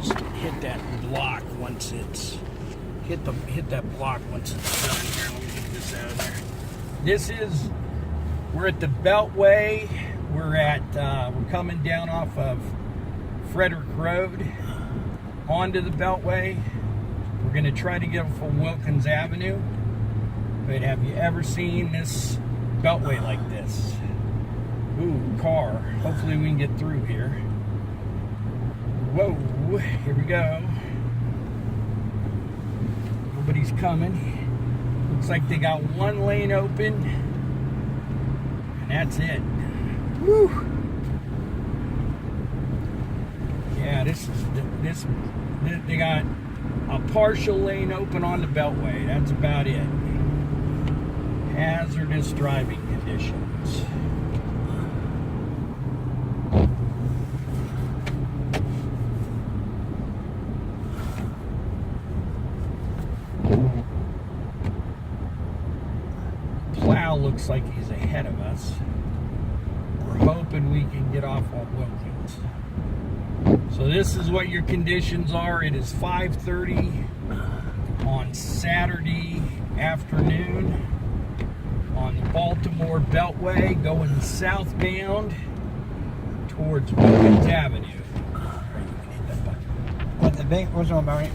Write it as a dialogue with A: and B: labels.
A: just hit that block once it's hit that block once it's done. Here, let me get this out of there. We're at the Beltway. We're coming down off of Frederick Rd onto the Beltway. We're going to try to get from Wilkins Avenue. But have you ever seen this Beltway like this? Ooh, car. Hopefully we can get through here. Whoa, here we go. Nobody's coming. Looks like they got one lane open, and that's it. Woo! Yeah, they got a partial lane open on the Beltway. That's about it. Hazardous driving conditions. Plow looks like he's ahead of us. We're hoping we can get off on Wilkins. So this is what your conditions are. It is 5:30 on Saturday afternoon on the Baltimore Beltway going southbound towards Wilkins Avenue.
B: What the bank was on about it?